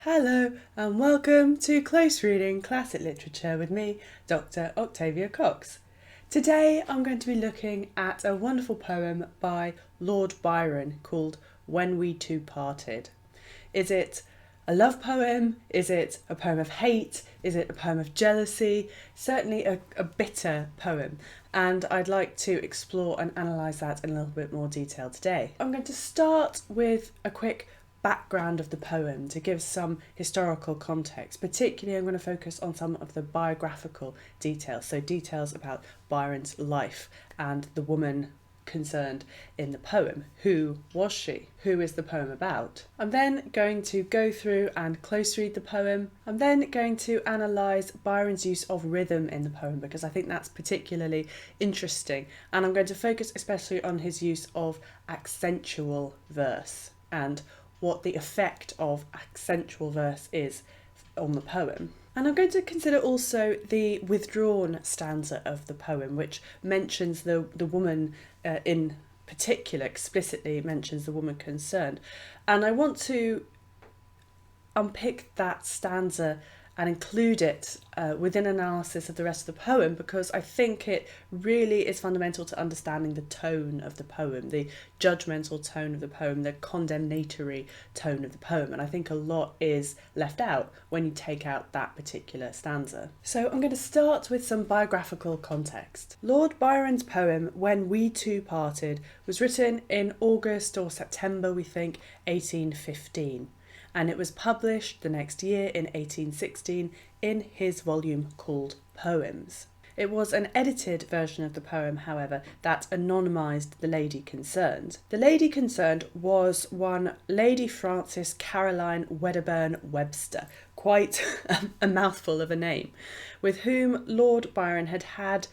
Hello and welcome to Close Reading Classic Literature with me, Dr. Octavia Cox. Today I'm going to be looking at a wonderful poem by Lord Byron called When We Two Parted. Is it a love poem? Is it a poem of hate? Is it a poem of jealousy? Certainly a bitter poem, and I'd like to explore and analyse that in a little bit more detail today. I'm going to start with a quick background of the poem to give some historical context. Particularly I'm going to focus on some of the biographical details, so details about Byron's life and the woman concerned in the poem. Who was she? Who is the poem about? I'm then going to go through and close read the poem. I'm then going to analyse Byron's use of rhythm in the poem because I think that's particularly interesting, and I'm going to focus especially on his use of accentual verse and what the effect of accentual verse is on the poem. And I'm going to consider also the withdrawn stanza of the poem, which mentions the woman in particular, explicitly mentions the woman concerned. And I want to unpick that stanza and include it within analysis of the rest of the poem, because I think it really is fundamental to understanding the tone of the poem, the judgmental tone of the poem, the condemnatory tone of the poem. And I think a lot is left out when you take out that particular stanza. So I'm going to start with some biographical context. Lord Byron's poem, When We Two Parted, was written in August or September, we think, 1815. And it was published the next year in 1816 in his volume called Poems. It was an edited version of the poem, however, that anonymised the lady concerned. The lady concerned was one Lady Frances Caroline Wedderburn Webster, quite a mouthful of a name, with whom Lord Byron had had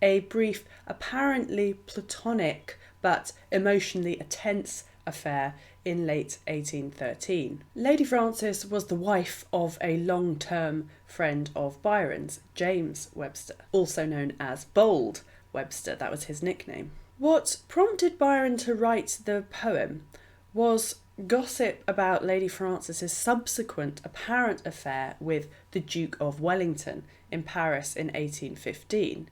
a brief, apparently platonic but emotionally tense affair in late 1813. Lady Frances was the wife of a long-term friend of Byron's, James Webster, also known as Bold Webster, that was his nickname. What prompted Byron to write the poem was gossip about Lady Frances's subsequent apparent affair with the Duke of Wellington in Paris in 1815.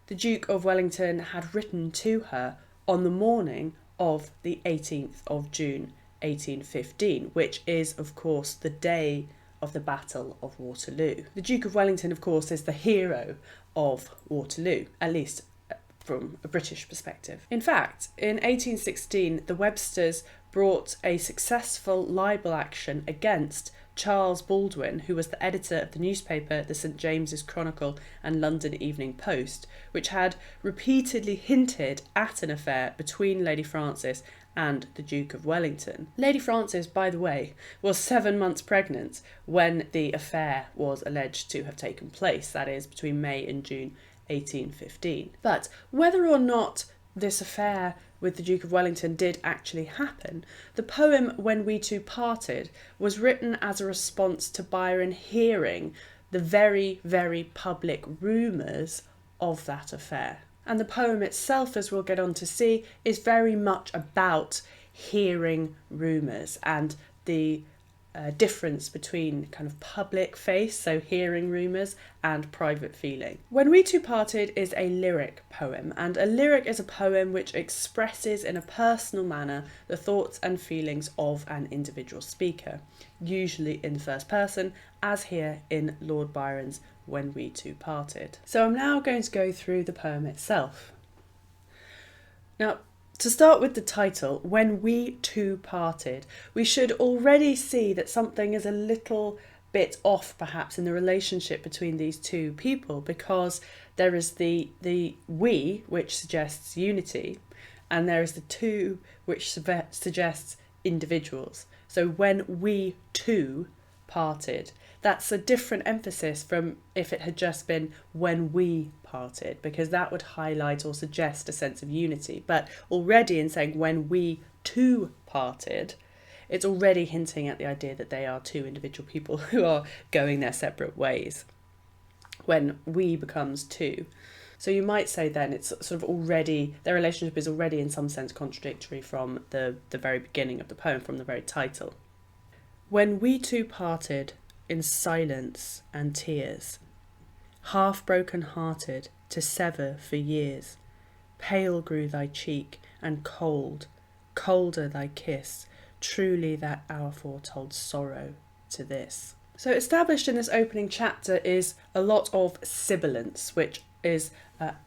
The Duke of Wellington had written to her on the morning of the 18th of June 1815, which is of course the day of the Battle of Waterloo. The Duke of Wellington, of course, is the hero of Waterloo, at least from a British perspective. In fact, in 1816 the Websters brought a successful libel action against Charles Baldwin, who was the editor of the newspaper the St James's Chronicle and London Evening Post, which had repeatedly hinted at an affair between Lady Frances and the Duke of Wellington. Lady Frances, by the way, was 7 months pregnant when the affair was alleged to have taken place, that is, between May and June 1815. But whether or not this affair with the Duke of Wellington did actually happen, the poem When We Two Parted was written as a response to Byron hearing the very, very public rumours of that affair. And the poem itself, as we'll get on to see, is very much about hearing rumours and the difference between kind of public face, so hearing rumours, and private feeling. When We Two Parted is a lyric poem, and a lyric is a poem which expresses in a personal manner the thoughts and feelings of an individual speaker, usually in the first person, as here in Lord Byron's When We Two Parted. So I'm now going to go through the poem itself. Now, to start with the title, When We Two Parted, we should already see that something is a little bit off perhaps in the relationship between these two people, because there is the we, which suggests unity, and there is the two, which suggests individuals. So when we two parted, that's a different emphasis from if it had just been when we parted, because that would highlight or suggest a sense of unity. But already in saying when we two parted, it's already hinting at the idea that they are two individual people who are going their separate ways. When we becomes two. So you might say then it's sort of already, their relationship is already in some sense contradictory from the very beginning of the poem, from the very title. When we two parted in silence and tears, half broken-hearted to sever for years, pale grew thy cheek and cold, colder thy kiss, truly that hour foretold sorrow to this. So established in this opening chapter is a lot of sibilance, which is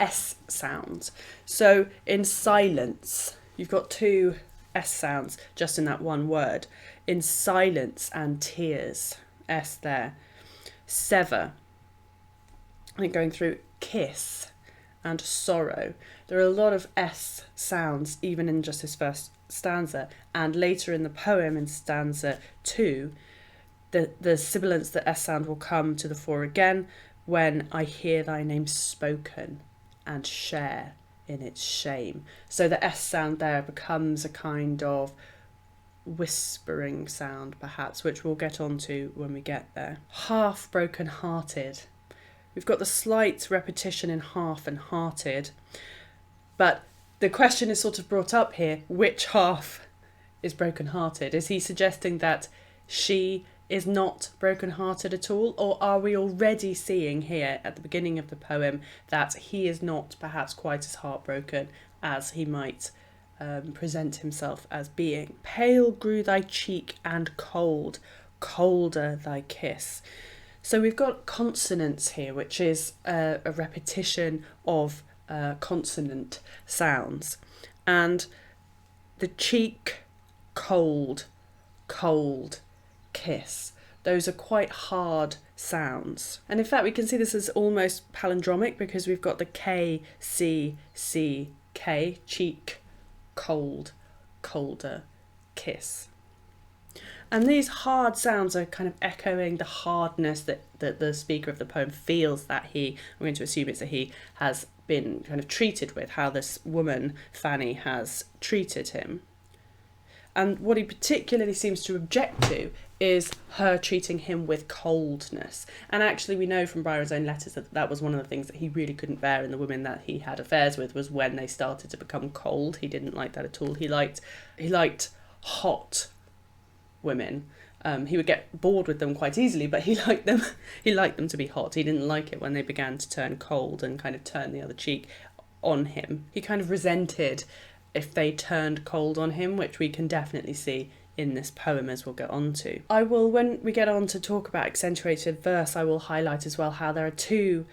S sounds. So in silence, you've got two S sounds just in that one word. In silence and tears, S there. Sever, I think going through kiss and sorrow. There are a lot of S sounds even in just this first stanza, and later in the poem in stanza 2, the sibilance, the S sound will come to the fore again when I hear thy name spoken and share in its shame. So the S sound there becomes a kind of whispering sound perhaps, which we'll get onto when we get there. Half broken hearted. We've got the slight repetition in half and hearted, but the question is sort of brought up here, which half is broken-hearted? Is he suggesting that she is not broken-hearted at all, or are we already seeing here at the beginning of the poem that he is not perhaps quite as heartbroken as he might present himself as being? Pale grew thy cheek and cold, colder thy kiss. So we've got consonants here, which is a repetition of consonant sounds, and the cheek, cold, cold, kiss, those are quite hard sounds. And in fact we can see this as almost palindromic because we've got the K, C, C, K, cheek, cold, colder, kiss. And these hard sounds are kind of echoing the hardness that the speaker of the poem feels that I'm going to assume it's that he has been kind of treated with, how this woman, Fanny, has treated him. And what he particularly seems to object to is her treating him with coldness. And actually we know from Byron's own letters that that was one of the things that he really couldn't bear in the women that he had affairs with, was when they started to become cold. He didn't like that at all. He liked hot women. He would get bored with them quite easily, but he liked them to be hot. He didn't like it when they began to turn cold and kind of turn the other cheek on him. He kind of resented if they turned cold on him, which we can definitely see in this poem, as we'll get on to. I will, when we get on to talk about accentuated verse, I will highlight as well how there are two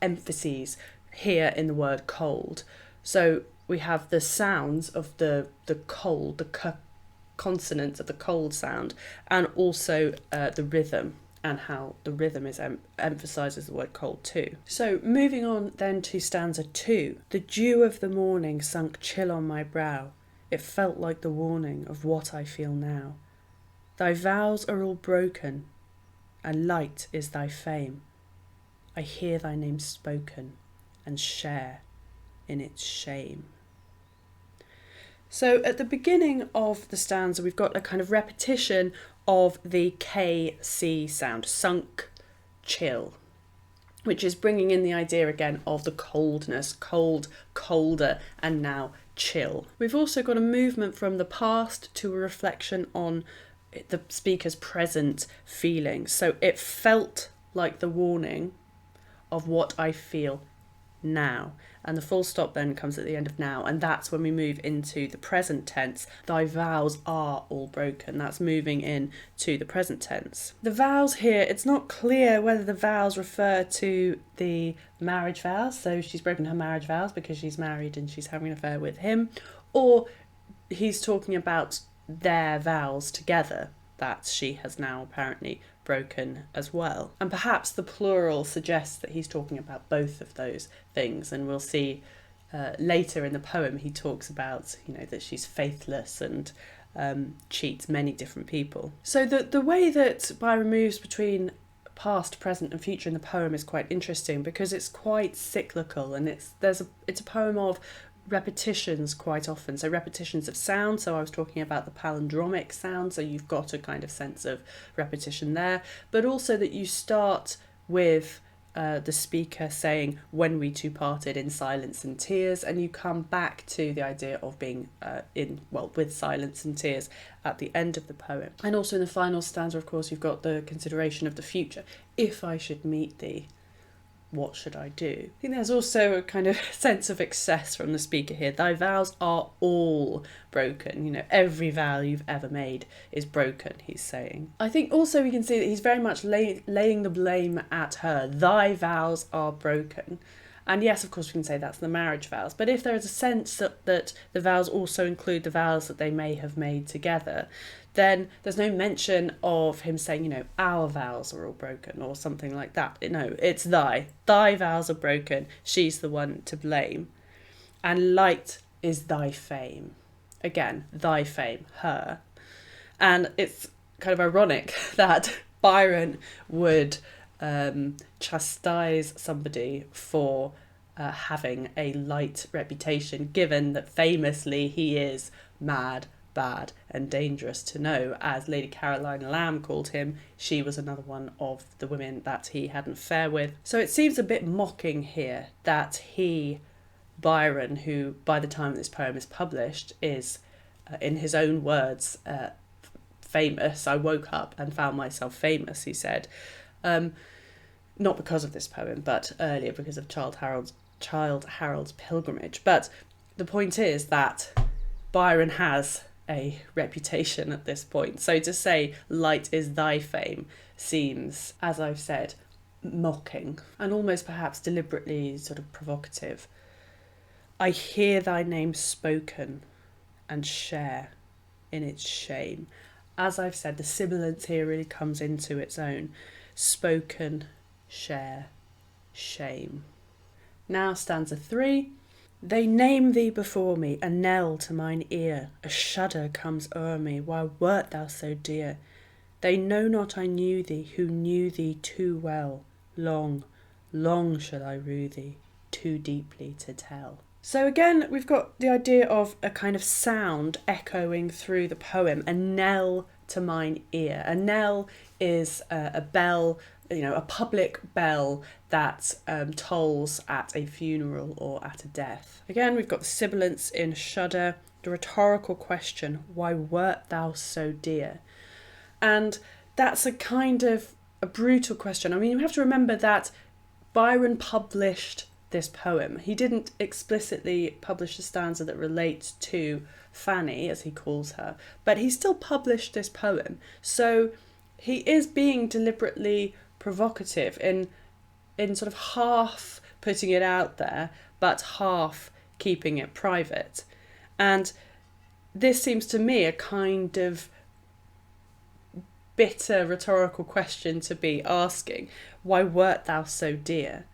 emphases here in the word cold. So we have the sounds of the cold, the consonants of the cold sound, and also the rhythm, and how the rhythm is emphasises the word cold too. So moving on then to stanza 2. The dew of the morning sunk chill on my brow. It felt like the warning of what I feel now. Thy vows are all broken, and light is thy fame. I hear thy name spoken, and share in its shame. So at the beginning of the stanza, we've got a kind of repetition of the K-C sound, sunk, chill, which is bringing in the idea again of the coldness, cold, colder, and now chill. We've also got a movement from the past to a reflection on the speaker's present feelings. So it felt like the warning of what I feel now. And the full stop then comes at the end of now, and that's when we move into the present tense. Thy vows are all broken. That's moving in to the present tense. The vows here, it's not clear whether the vows refer to the marriage vows, so she's broken her marriage vows because she's married and she's having an affair with him, or he's talking about their vows together that she has now apparently broken as well. And perhaps the plural suggests that he's talking about both of those things, and we'll see later in the poem he talks about, that she's faithless and cheats many different people. So the way that Byron moves between past, present and future in the poem is quite interesting because it's quite cyclical, and it's a poem of repetitions quite often. So repetitions of sound, so I was talking about the palindromic sound, so you've got a kind of sense of repetition there, but also that you start with the speaker saying, when we two parted in silence and tears, and you come back to the idea of being with silence and tears at the end of the poem. And also in the final stanza, of course, you've got the consideration of the future. If I should meet thee, what should I do? I think there's also a kind of sense of excess from the speaker here. Thy vows are all broken. You know, every vow you've ever made is broken, he's saying. I think also we can see that he's very much laying the blame at her. Thy vows are broken. And yes, of course, we can say that's the marriage vows. But if there is a sense that the vows also include the vows that they may have made together, then there's no mention of him saying, you know, our vows are all broken or something like that. No, it's thy vows are broken. She's the one to blame. And light is thy fame. Again, thy fame, her. And it's kind of ironic that Byron would chastise somebody for having a light reputation, given that famously he is mad, bad and dangerous to know. As Lady Caroline Lamb called him, she was another one of the women that he had an affair with. So it seems a bit mocking here that he, Byron, who by the time this poem is published is, in his own words, famous. I woke up and found myself famous, he said. Not because of this poem, but earlier because of Childe Harold's Pilgrimage. But the point is that Byron has a reputation at this point. So to say light is thy fame seems, as I've said, mocking and almost perhaps deliberately sort of provocative. I hear thy name spoken and share in its shame. As I've said, the sibilance here really comes into its own. Spoken, share, shame. Now stanza 3. They name thee before me, a knell to mine ear, a shudder comes o'er me, why wert thou so dear? They know not I knew thee, who knew thee too well, long, long shall I rue thee, too deeply to tell. So again, we've got the idea of a kind of sound echoing through the poem, a knell to mine ear. A knell is a bell, you know, a public bell that tolls at a funeral or at a death. Again, we've got the sibilance in shudder, the rhetorical question, why wert thou so dear? And that's a kind of a brutal question. I mean, you have to remember that Byron published this poem. He didn't explicitly publish a stanza that relates to Fanny, as he calls her, but he still published this poem. So he is being deliberately provocative in sort of half putting it out there, but half keeping it private. And this seems to me a kind of bitter rhetorical question to be asking. Why wert thou so dear?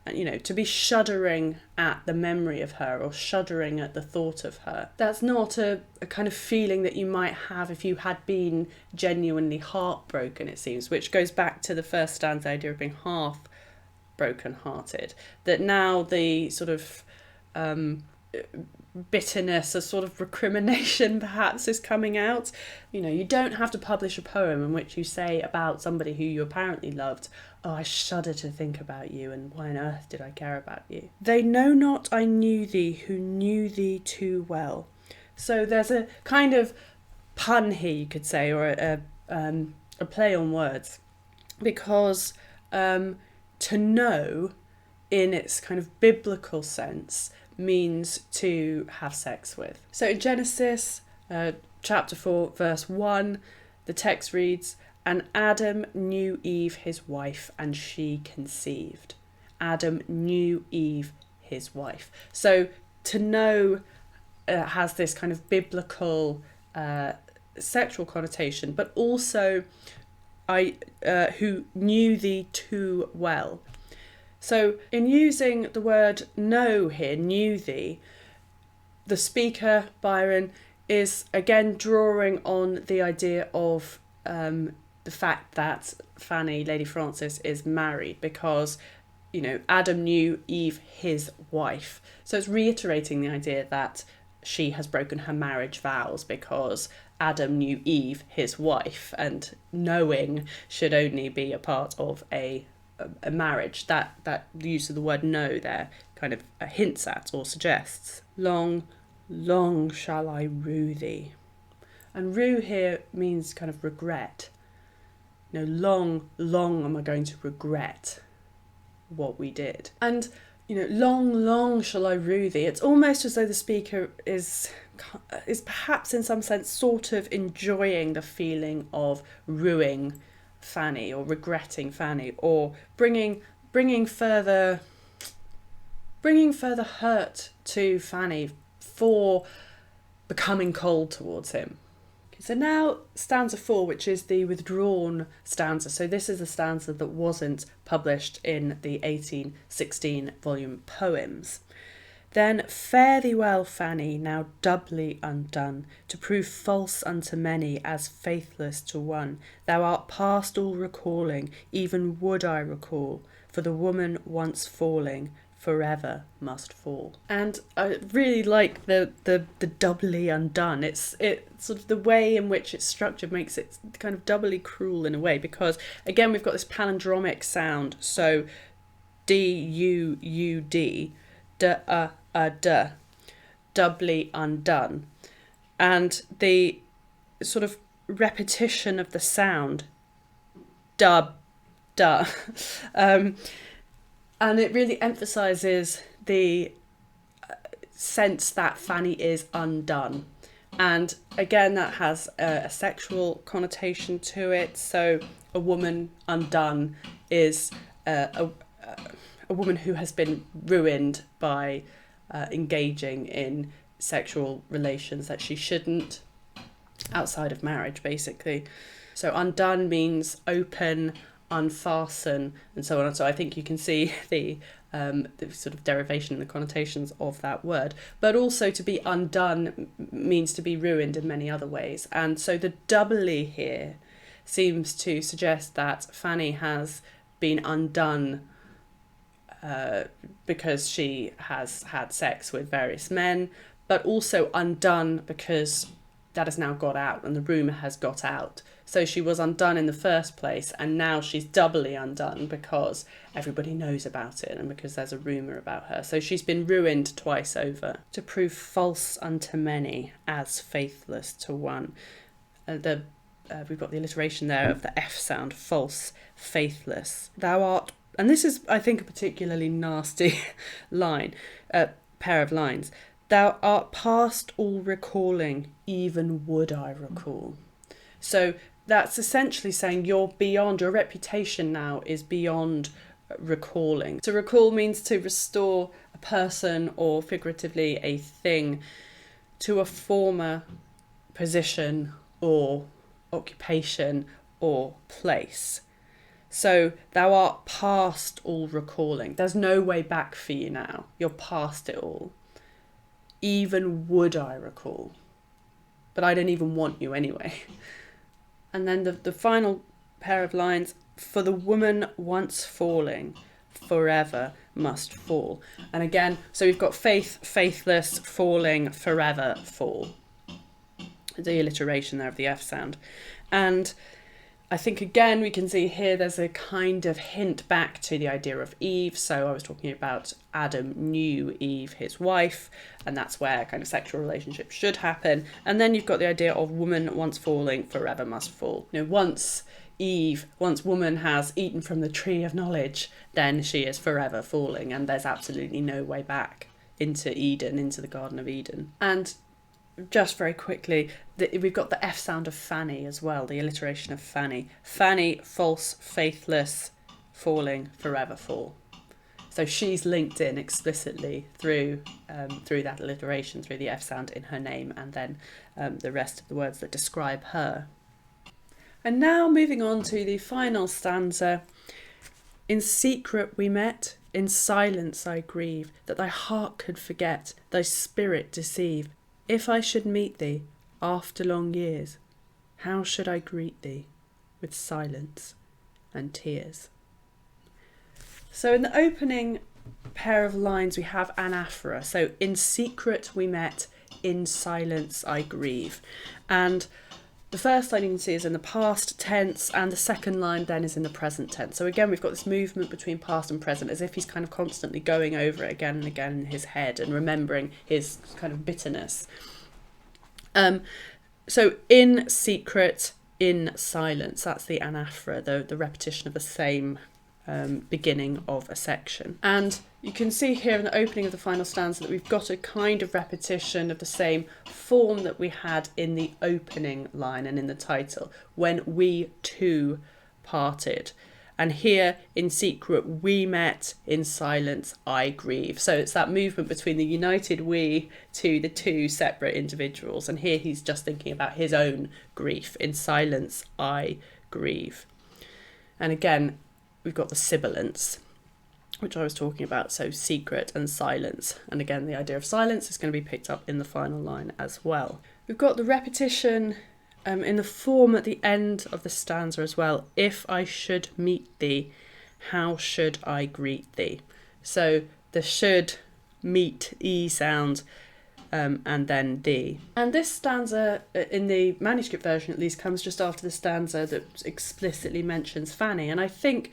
And, you know, to be shuddering at the memory of her or shuddering at the thought of her. That's not a kind of feeling that you might have if you had been genuinely heartbroken, it seems, which goes back to the first stanza idea of being half broken-hearted. That now the sort of bitterness, a sort of recrimination perhaps is coming out. You know, you don't have to publish a poem in which you say about somebody who you apparently loved, oh, I shudder to think about you, and why on earth did I care about you? They know not I knew thee, who knew thee too well. So there's a kind of pun here, you could say, or a play on words, because to know in its kind of biblical sense means to have sex with. So in Genesis chapter 4 verse 1, the text reads, and Adam knew Eve his wife, and she conceived. Adam knew Eve his wife. So to know has this kind of biblical sexual connotation, but also who knew thee too well. So in using the word know here, knew thee, the speaker, Byron, is again drawing on the idea of the fact that Fanny, Lady Frances, is married because, you know, Adam knew Eve his wife. So it's reiterating the idea that she has broken her marriage vows because Adam knew Eve his wife, and knowing should only be a part of a a marriage. That the use of the word no there kind of hints at or suggests. Long, long shall I rue thee. And rue here means kind of regret. Long, long am I going to regret what we did. And, long, long shall I rue thee. It's almost as though the speaker is perhaps in some sense sort of enjoying the feeling of rueing Fanny or regretting Fanny, or bringing further hurt to Fanny for becoming cold towards him. So now stanza 4, which is the withdrawn stanza. So this is a stanza that wasn't published in the 1816 volume Poems. Then fare thee well, Fanny, now doubly undone, to prove false unto many as faithless to one. Thou art past all recalling, even would I recall, for the woman once falling forever must fall. And I really like the doubly undone. It's sort of the way in which it's structured makes it kind of doubly cruel in a way, because again we've got this palindromic sound. So D-U-U-D, d-a-d, doubly undone, and the sort of repetition of the sound dub duh and it really emphasises the sense that Fanny is undone. And again, that has a sexual connotation to it. So a woman undone is a woman who has been ruined by engaging in sexual relations that she shouldn't, outside of marriage, basically. So undone means open, unfasten, and so on. And so I think you can see the sort of derivation and the connotations of that word. But also to be undone means to be ruined in many other ways. And so the doubly here seems to suggest that Fanny has been undone because she has had sex with various men, but also undone because that has now got out and the rumour has got out. So she was undone in the first place, and now she's doubly undone because everybody knows about it and because there's a rumour about her. So she's been ruined twice over. To prove false unto many as faithless to one. We've got the alliteration there of the F sound, false, faithless. Thou art, and this is, I think, a particularly nasty line, pair of lines. Thou art past all recalling, even would I recall. So that's essentially saying you're beyond, your reputation now is beyond recalling. To recall means to restore a person, or figuratively a thing, to a former position or occupation or place. So thou art past all recalling. There's no way back for you now. You're past it all. Even would I recall. But I don't even want you anyway. And then the final pair of lines, for the woman once falling, forever must fall. And again, so we've got faith, faithless, falling, forever, fall. The alliteration there of the F sound. And I think again we can see here there's a kind of hint back to the idea of Eve. So I was talking about Adam knew Eve, his wife, and that's where kind of sexual relationships should happen. And then you've got the idea of woman once falling, forever must fall. Once woman has eaten from the tree of knowledge, then she is forever falling, and there's absolutely no way back into Eden, into the Garden of Eden. And just very quickly, we've got the F sound of Fanny as well, the alliteration of Fanny. Fanny, false, faithless, falling, forever fall. So she's linked in explicitly through that alliteration, through the F sound in her name, and then the rest of the words that describe her. And now moving on to the final stanza. In secret we met, in silence I grieve, that thy heart could forget, thy spirit deceive. If I should meet thee, after long years, how should I greet thee? With silence and tears. So in the opening pair of lines we have anaphora. So in secret we met, in silence I grieve. And The first line you can see is in the past tense, and the second line then is in the present tense. So again, we've got this movement between past and present, as if he's kind of constantly going over it again and again in his head and remembering his kind of bitterness. So in secret, in silence, that's the anaphora, the repetition of the same beginning of a section. And you can see here in the opening of the final stanza that we've got a kind of repetition of the same form that we had in the opening line and in the title, when we two parted. And here in secret we met, in silence I grieve. So it's that movement between the united we to the two separate individuals. And here he's just thinking about his own grief. In silence I grieve. And again, we've got the sibilants, which I was talking about, so secret and silence. And again, the idea of silence is going to be picked up in the final line as well. We've got the repetition in the form at the end of the stanza as well. If I should meet thee, how should I greet thee? So the should, meet, e sound, and then thee. And this stanza, in the manuscript version at least, comes just after the stanza that explicitly mentions Fanny. And I think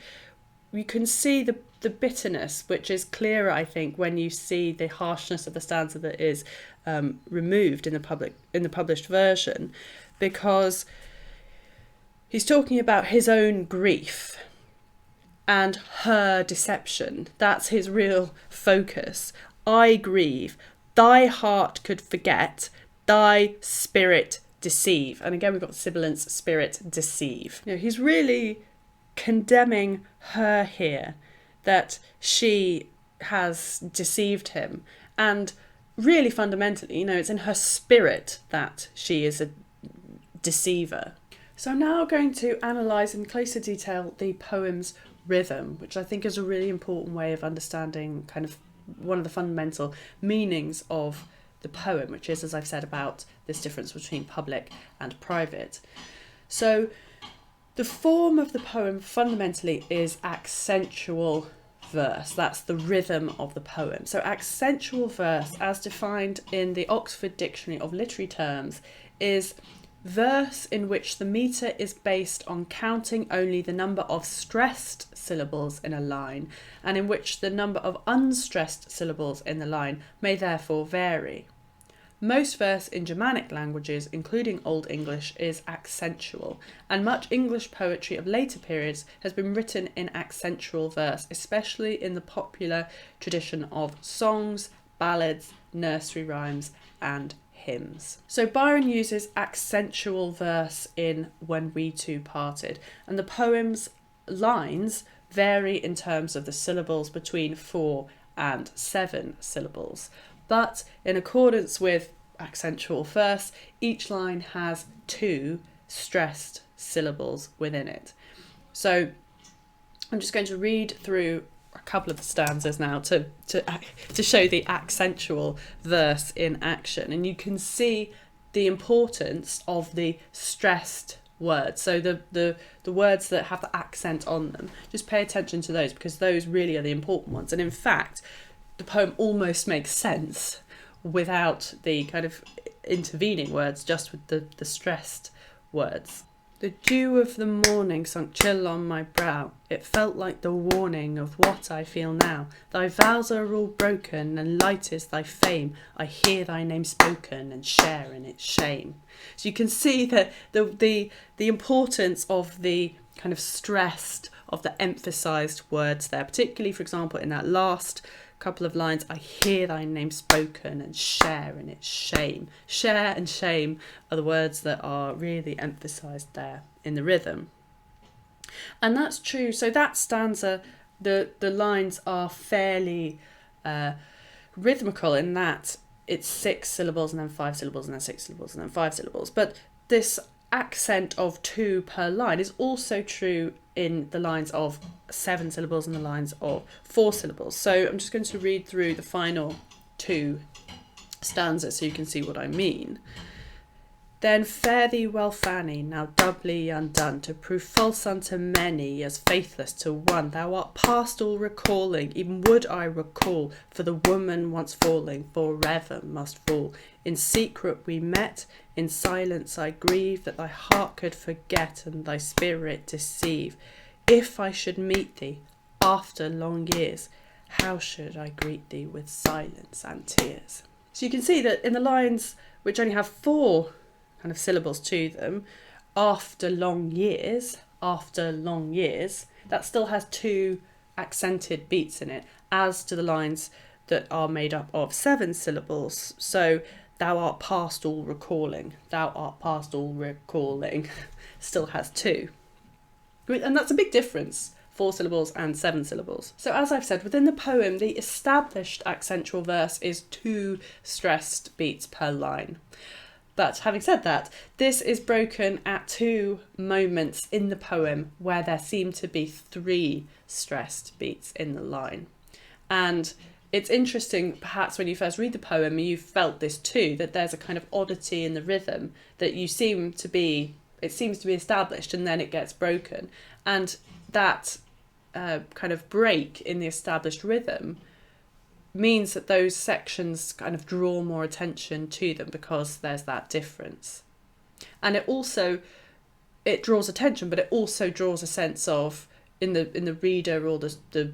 you can see the bitterness, which is clearer, I think, when you see the harshness of the stanza that is removed in the published version, because he's talking about his own grief and her deception. That's his real focus. I grieve, thy heart could forget, thy spirit deceive. And again, we've got sibilants, spirit, deceive. You know, he's really condemning her here, that she has deceived him. And really fundamentally, you know, it's in her spirit that she is a deceiver. So I'm now going to analyse in closer detail the poem's rhythm, which I think is a really important way of understanding kind of one of the fundamental meanings of the poem, which is, as I've said, about this difference between public and private. So the form of the poem fundamentally is accentual verse. That's the rhythm of the poem. So accentual verse, as defined in the Oxford Dictionary of Literary Terms, is verse in which the metre is based on counting only the number of stressed syllables in a line, and in which the number of unstressed syllables in the line may therefore vary. Most verse in Germanic languages, including Old English, is accentual, and much English poetry of later periods has been written in accentual verse, especially in the popular tradition of songs, ballads, nursery rhymes, and hymns. So Byron uses accentual verse in When We Two Parted, and the poem's lines vary in terms of the syllables between 4 and 7 syllables. But in accordance with accentual verse, each line has 2 stressed syllables within it. So I'm just going to read through a couple of the stanzas now to show the accentual verse in action, and you can see the importance of the stressed words. So the words that have the accent on them, just pay attention to those, because those really are the important ones. And in fact, the poem almost makes sense without the kind of intervening words, just with the stressed words. The dew of the morning sunk chill on my brow. It felt like the warning of what I feel now. Thy vows are all broken, and light is thy fame. I hear thy name spoken, and share in its shame. So you can see that the importance of the kind of stressed, of the emphasised words there, particularly, for example, in that last couple of lines, I hear thy name spoken, and share in its shame. Share and shame are the words that are really emphasised there in the rhythm. And that's true. So that stanza, the lines are fairly rhythmical in that it's 6 syllables and then 5 syllables and then 6 syllables and then 5 syllables. But this accent of 2 per line is also true in the lines of 7 syllables and the lines of 4 syllables. So I'm just going to read through the final 2 stanzas so you can see what I mean. Then fare thee well, Fanny, now doubly undone, to prove false unto many, as faithless to one. Thou art past all recalling, even would I recall, for the woman once falling, forever must fall. In secret we met, in silence I grieve, that thy heart could forget, and thy spirit deceive. If I should meet thee, after long years, how should I greet thee with silence and tears? So you can see that in the lines which only have 4 kind of syllables to them, after long years, that still has 2 accented beats in it, as do the lines that are made up of 7 syllables. So thou art past all recalling, still has 2. And that's a big difference, 4 syllables and 7 syllables. So as I've said, within the poem, the established accentual verse is 2 stressed beats per line. But having said that, this is broken at 2 moments in the poem where there seem to be 3 stressed beats in the line. And it's interesting, perhaps when you first read the poem, you felt this too, that there's a kind of oddity in the rhythm that it seems to be established and then it gets broken. And that kind of break in the established rhythm means that those sections kind of draw more attention to them because there's that difference. And it draws attention, but it also draws a sense of, in the reader or the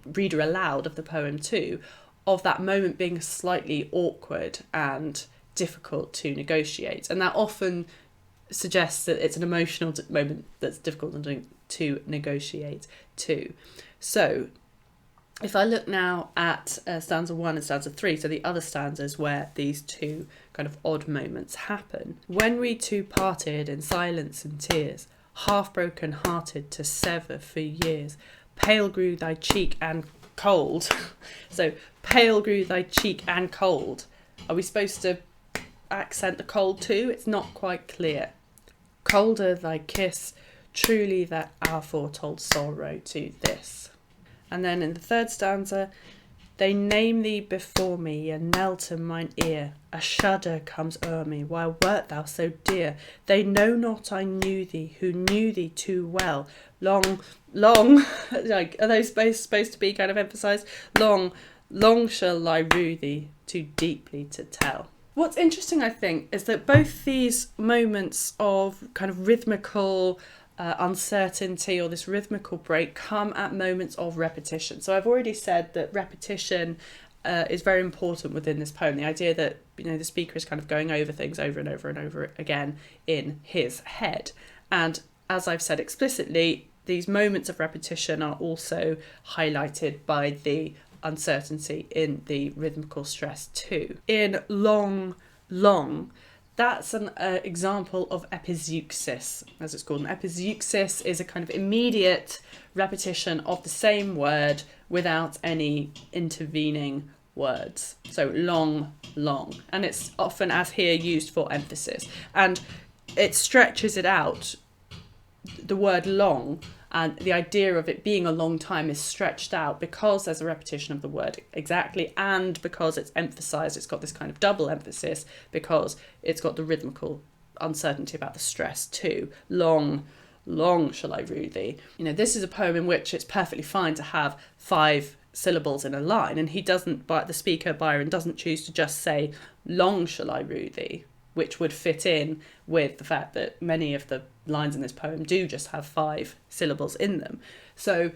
reader aloud of the poem too, of that moment being slightly awkward and difficult to negotiate. And that often suggests that it's an emotional moment that's difficult to negotiate too. So if I look now at stanza 1 and stanza 3, so the other stanzas where these 2 kind of odd moments happen. When we 2 parted in silence and tears, half broken hearted to sever for years, pale grew thy cheek and cold. So pale grew thy cheek and cold. Are we supposed to accent the cold too? It's not quite clear. Colder thy kiss, truly that our foretold sorrow to this. And then in the 3rd stanza, they name thee before me, and knell to mine ear. A shudder comes o'er me, why wert thou so dear? They know not I knew thee, who knew thee too well. Long, like, are those supposed to be kind of emphasised? Long shall I rue thee, too deeply to tell. What's interesting, I think, is that both these moments of kind of rhythmical uncertainty or this rhythmical break come at moments of repetition. So I've already said that repetition is very important within this poem. The idea that, the speaker is kind of going over things over and over and over again in his head. And as I've said explicitly, these moments of repetition are also highlighted by the uncertainty in the rhythmical stress too. In long, that's an example of epizeuxis, as it's called. And epizeuxis is a kind of immediate repetition of the same word without any intervening words. So long. And it's often, as here, used for emphasis. And it stretches it out, the word long, and the idea of it being a long time is stretched out because there's a repetition of the word exactly, and because it's emphasised, it's got this kind of double emphasis because it's got the rhythmical uncertainty about the stress too. Long shall I rue thee. This is a poem in which it's perfectly fine to have 5 syllables in a line, and the speaker, Byron, doesn't choose to just say, long shall I rue thee, which would fit in with the fact that many of the lines in this poem do just have 5 syllables in them. So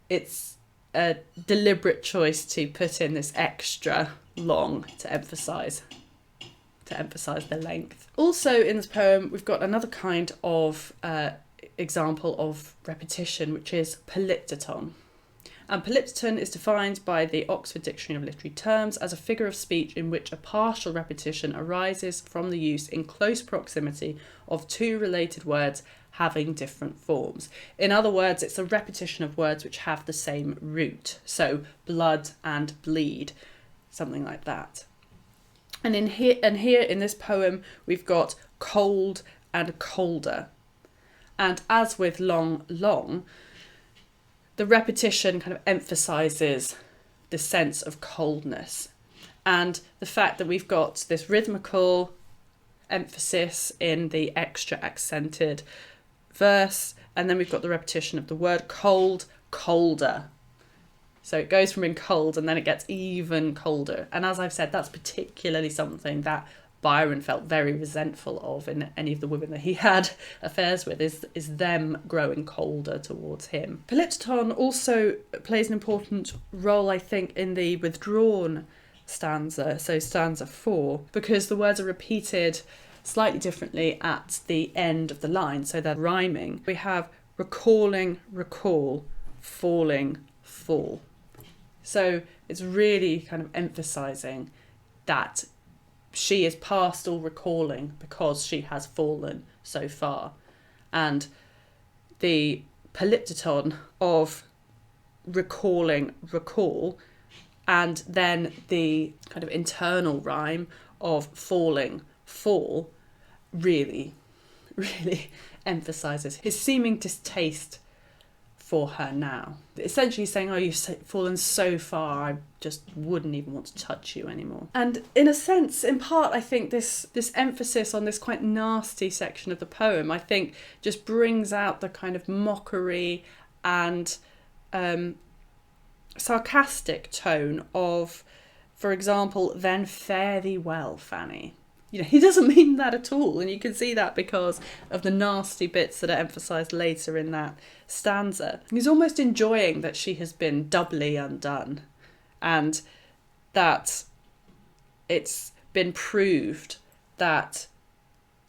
it's a deliberate choice to put in this extra long to emphasise the length. Also in this poem, we've got another kind of example of repetition, which is polyptoton. And polyptoton is defined by the Oxford Dictionary of Literary Terms as a figure of speech in which a partial repetition arises from the use in close proximity of 2 related words having different forms. In other words, it's a repetition of words which have the same root. So blood and bleed, something like that. And here in this poem, we've got cold and colder. And as with long, the repetition kind of emphasises the sense of coldness, and the fact that we've got this rhythmical emphasis in the extra accented verse, and then we've got the repetition of the word cold, colder. So it goes from being cold and then it gets even colder. And as I've said, that's particularly something that Byron felt very resentful of in any of the women that he had affairs with, is them growing colder towards him. Polyptoton also plays an important role, I think, in the withdrawn stanza, so stanza 4, because the words are repeated slightly differently at the end of the line, so they're rhyming. We have recalling, recall, falling, fall. So it's really kind of emphasising that she is past all recalling because she has fallen so far. And the polyptoton of recalling, recall, and then the kind of internal rhyme of falling, fall, really emphasises his seeming distaste for her now. Essentially saying, oh, you've fallen so far, I just wouldn't even want to touch you anymore. And in a sense, in part, I think this emphasis on this quite nasty section of the poem, I think just brings out the kind of mockery and sarcastic tone of, for example, then fare thee well, Fanny. You know, he doesn't mean that at all, and you can see that because of the nasty bits that are emphasised later in that stanza. He's almost enjoying that she has been doubly undone, and that it's been proved that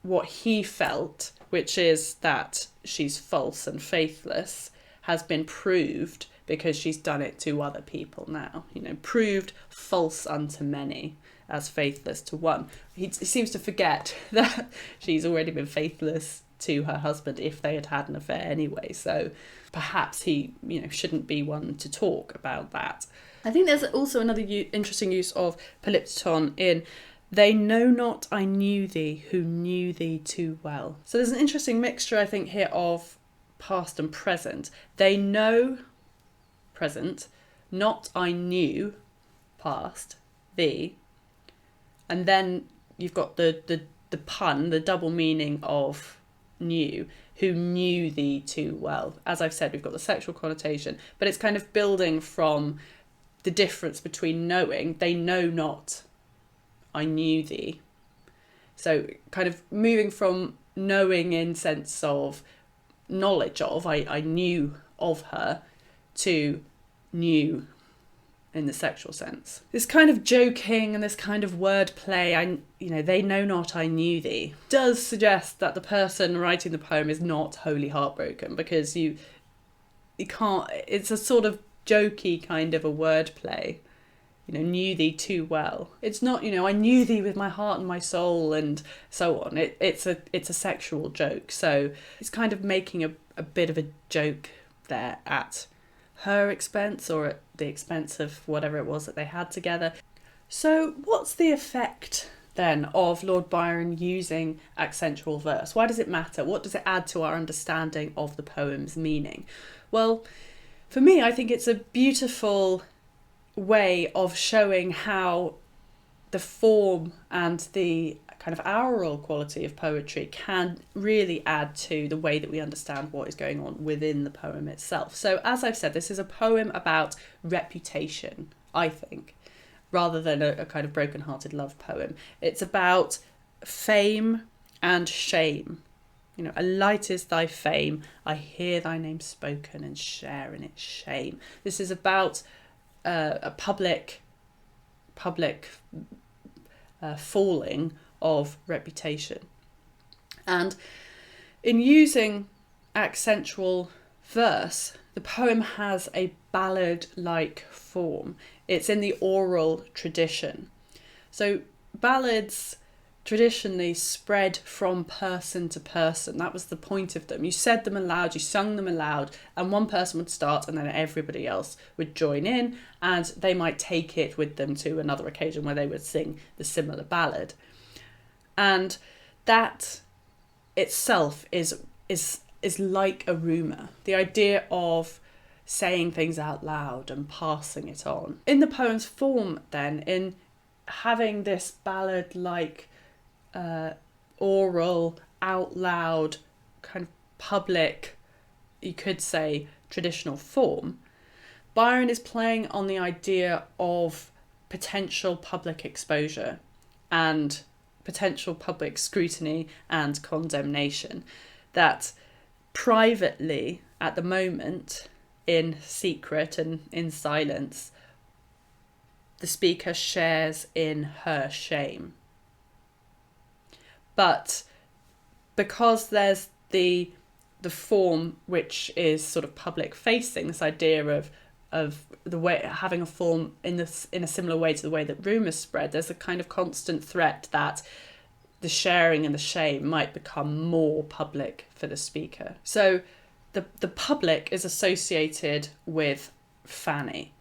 what he felt, which is that she's false and faithless, has been proved because she's done it to other people now. You know, proved false unto many, as faithless to one. He seems to forget that she's already been faithless to her husband if they had had an affair anyway. So perhaps he, shouldn't be one to talk about that. I think there's also another interesting use of polyptoton in "They know not I knew thee who knew thee too well." So there's an interesting mixture, I think, here of past and present. They know, present, not I knew, past, thee. And then you've got the pun, the double meaning of knew, who knew thee too well. As I've said, we've got the sexual connotation, but it's kind of building from the difference between knowing, they know not I knew thee. So kind of moving from knowing in sense of knowledge of, I knew of her, to knew in the sexual sense. This kind of joking and this kind of wordplay, they know not I knew thee, does suggest that the person writing the poem is not wholly heartbroken, because you can't, it's a sort of jokey kind of a wordplay. Knew thee too well. It's not, I knew thee with my heart and my soul and so on. It's a sexual joke. So it's kind of making a bit of a joke there at her expense, or at the expense of whatever it was that they had together. So what's the effect then of Lord Byron using accentual verse? Why does it matter? What does it add to our understanding of the poem's meaning? Well, for me, I think it's a beautiful way of showing how the form and the kind of aural quality of poetry can really add to the way that we understand what is going on within the poem itself. So as I've said, this is a poem about reputation, I think, rather than a kind of broken-hearted love poem. It's about fame and shame. A light is thy fame, I hear thy name spoken and share in its shame. This is about a public falling of reputation. And in using accentual verse, the poem has a ballad-like form. It's in the oral tradition. So ballads traditionally spread from person to person. That was the point of them. You said them aloud, you sung them aloud, and one person would start and then everybody else would join in, and they might take it with them to another occasion where they would sing the similar ballad. And that itself is like a rumour. The idea of saying things out loud and passing it on. In the poem's form then, in having this ballad-like oral, out loud, kind of public, you could say, traditional form, Byron is playing on the idea of potential public exposure and potential public scrutiny and condemnation, that privately, at the moment, in secret and in silence, the speaker shares in her shame. But because there's the form which is sort of public facing, this idea of the way having a form in a similar way to the way that rumours spread, there's a kind of constant threat that the sharing and the shame might become more public for the speaker. So the public is associated with Fanny.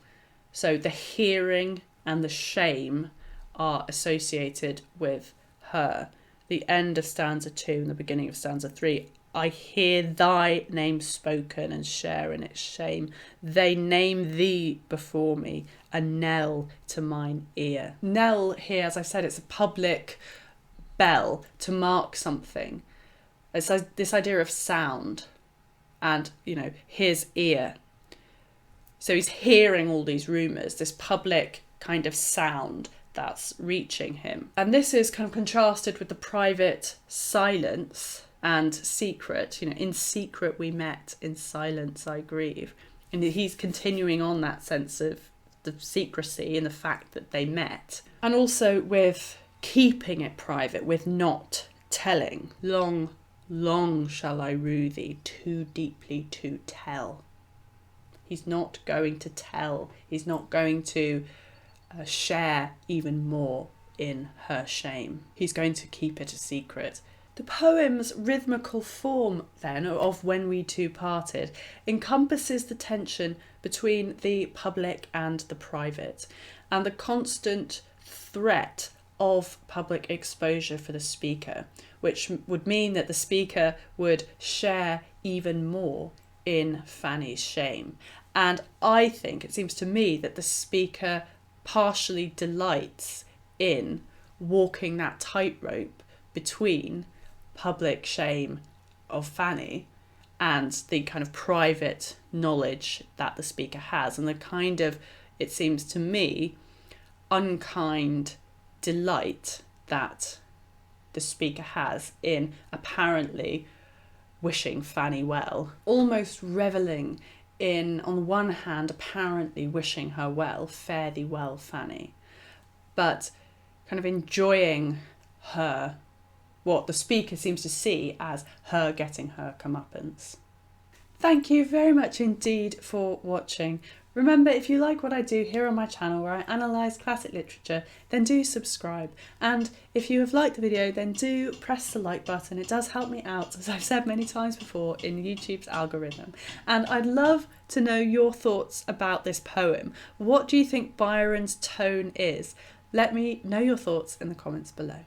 So the hearing and the shame are associated with her. The end of stanza 2 and the beginning of stanza 3. I hear thy name spoken and share in its shame. They name thee before me, a knell to mine ear. Knell here, as I said, it's a public bell to mark something. It's this idea of sound and, his ear. So he's hearing all these rumours, this public kind of sound that's reaching him. And this is kind of contrasted with the private silence and secret. In secret we met, in silence I grieve. And he's continuing on that sense of the secrecy and the fact that they met. And also with keeping it private, with not telling. Long, long shall I rue thee, too deeply to tell. He's not going to tell. He's not going to share even more in her shame. He's going to keep it a secret. The poem's rhythmical form, then, of When We Two Parted, encompasses the tension between the public and the private, and the constant threat of public exposure for the speaker, which would mean that the speaker would share even more in Fanny's shame. And I think, it seems to me, that the speaker partially delights in walking that tightrope between public shame of Fanny and the kind of private knowledge that the speaker has, and the kind of, it seems to me, unkind delight that the speaker has in apparently wishing Fanny well, almost revelling in, on the one hand, apparently wishing her well, fare thee well, Fanny, but kind of enjoying her, what the speaker seems to see as her getting her comeuppance. Thank you very much indeed for watching. Remember, if you like what I do here on my channel where I analyse classic literature, then do subscribe. And if you have liked the video, then do press the like button. It does help me out, as I've said many times before, in YouTube's algorithm. And I'd love to know your thoughts about this poem. What do you think Byron's tone is? Let me know your thoughts in the comments below.